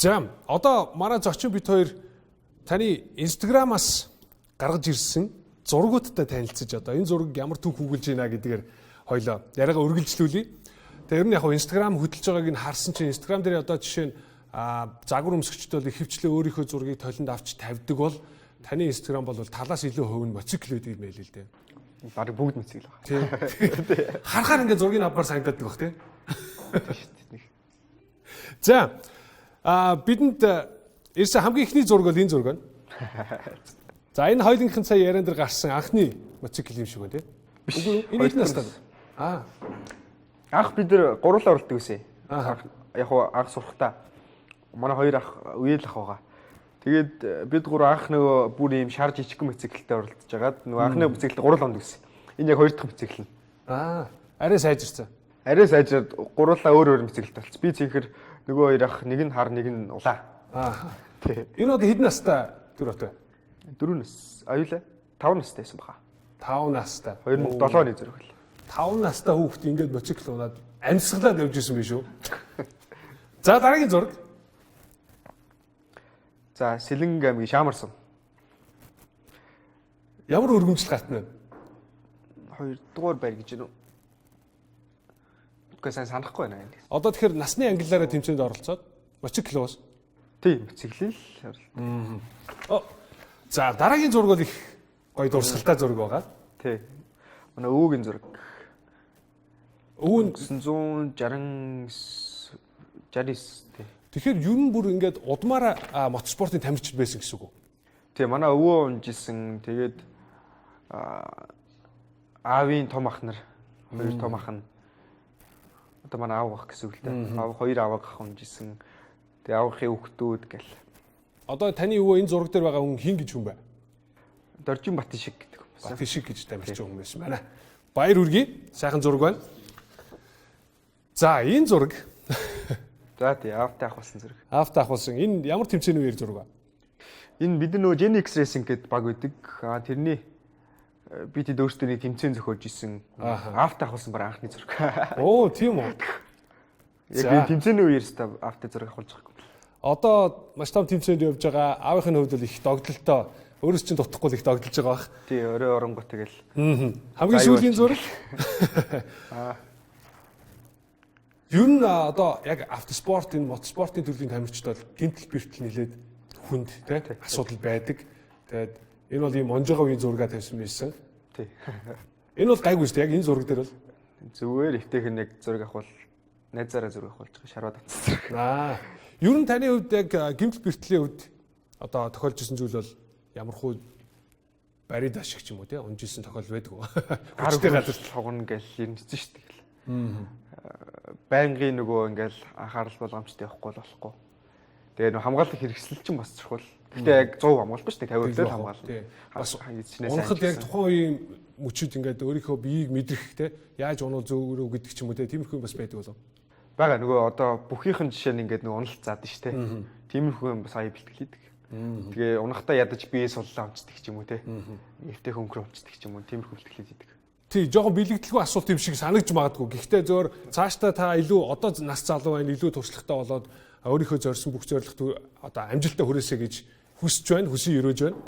За одоо манай зочин бит хоёр таны Instagram-аас гаргаж ирсэн зургуудтай танилцж одоо энэ зураг ямар түүх хүлж байна гэдгээр хоёлоо яриагаа үргэлжлүүлье. Тэр нь яг Instagram хөдөлж байгааг нь харсан чинь Instagram дээр одоо жишээ нь загвар өмсгчд бол ихэвчлэн өөрийнхөө зургийг толинд авч тавьдаг бол таны Instagram бол талаас илүү хувь нь мотоцикл байдаг юм байл л дээ. Бараг бүгд мотоцикл байна. Тийм. Харахаар ингээд зургийг авбаар санагддаг бах тийм. За бидэнд ирсэн хамгийн ихний зураг бол энэ зураг байна. За энэ хоёулынхын сая яриан дээр гарсан анхны мотоцикл юм шиг байна тийм. Үгүй энэ хэдэн настай вэ? Анх бид нэр гурлаа оролдог гэсэн. Яг хуу анх сурахтаа манай хоёр ах үеэл ах байгаа. Тэгээд бид гурав анх нөгөө бүр ийм шар жижиг мотоциклтэй оролдож байгаад нөгөө анхны мотоцикл гурал онд гэсэн. Энэ яг хоёр дахь мотоцикл нь. Арай сайжирсан. Арай сайжраад гурлаа өөр өөр мотоциклтэй болсон. Би зинхэр нөгөө хоёр ах нэг нь хар нэг нь улаа. Тий. Энэ одоо хэдэн настай түр өтөө? 4 нас. Аюулаа 5 настай байсан баха. 5 настай. 2007 оны зэрэг байл. 5 настай хүүхэд ингээд мотоцикл унаад амьсгалаад явж исэн биш үү? За дараагийн зураг. За Сэлэнг аймгийн Шаамарсан. Ямар өргөмжл гартна вэ? 2 дугаар байр гэж байна уу? Үгүй сайн санахгүй байна энэ. Одоо тэгэхээр насны ангиллаараа тэмцээнд оролцоод мотоцикл уус. Тийм, мотоцикл л. За дараагийн зураг бол их гоё дурсгалтай зураг байгаа. Тий. Манай өвөгийн зураг. Өвөө 1969 тий. Тэгэхээр ер нь бүр ингээд удмаараа мотоспортын тамирчид байсан гэсэн үг үү? Тий, манай өвөө унжсэн. Тэгээд аавын том ах нар, хоёр том ах нь одоо манай аав ах гэсэн үг л дээ. Аав хоёр аав ах унжсэн. Тэгээд аавынхын хүүхдүүд гэл. Одоо таны өвөө энэ зураг дээр байгаа хүн хин гэж хүн бай? Доржин Батшиг гэдэг хүн байсан. Батшиг гэж тамирчин хүн байсан байна. Баяр хүргэе. Сайхан зураг байна. За энэ зураг. За тий, аавтай ахуулсан зураг. Аавтай ахуулсан. Энэ ямар тэмцээний үеэр зураг ба? Энэ бид нөгөө Gen X Racing гэдэг баг байдаг. Тэрний бид хэд өөрсдөө нэг тэмцээн зохиолж исэн. Аавтай ахуулсан баг анхны зураг. Оо, тийм үү. Яг энэ тэмцээний үеэр та аавтай зураг ахуулж байгаа юм. Одоо маш том тэмцээнд явж байгаа аавынхын хувьд бол их догдолтой. Өөрөөс чинь дутахгүй их догдолж байгаа бах. Тий, өрөө оронгоо тэгэл. Хамгийн сүүлийн зураг. Юу н одоо яг автоспорт энэ мотоспортын төрлийн тамирчид бол гинтл бэртэл нилээд хүнд тий асуудал байдаг. Тэгээд энэ бол ийм монжоговын зураг тавьсан байсан. Тий. Энэ бол гайгүй шүү дээ. Яг энэ зураг дээр бол зүгээр эвтэйхэн нэг зураг авах найзаараа зураг авахулж байгаа шарваад авчихсан. Юу н таны хувьд яг гинтл бэртлийн хувьд одоо тохиолж исэн зүйл бол ямар хуу барид ашиг ч юм уу тий унжсэн тохиол байдаг уу? Гартай газар хугна гэж ирнэсэн шүү дээ. Байнгын нөгөө ингээл анхаарал болгоомжтой явахгүй болохгүй. Тэгээ нөгөө хамгаалах хэрэгсэл чинь бас чухал. Гэтэ яг 100 хамгаалт ба шүү дээ 50% л хамгаална. Бас эзнээс унахад яг тухайн үеийн мөчүүд ингээд өөрийнхөө биеийг мэдрэх те яаж унах зөв гэдэг ч юм уу те тиймэрхүү бас байдаг болов. Бага нөгөө одоо бүхийнхэн жишээ нь ингээд нөгөө уналт заадаг шүү дээ. Тиймэрхүү юм сая бэлтгэл хийдэг. Тэгээ унахтаа ядаж бие суллаа өмчдөг ч юм уу те. Эвтэй хөнгөр өмчдөг ч юм уу тиймэрхүү бэлтгэл хийдэг. Тий, жоохон бэлэгдэлгүй асуулт юм шиг санагдж магадгүй. Гэхдээ зөөр цаашдаа та илүү одоо нас залуу байна, илүү туршлагатай болоод өөрийнхөө зорьсон бүх зорилгот одоо амжилттай хүрээсэй гэж хүсэж байна, хүсье өрөөж байна.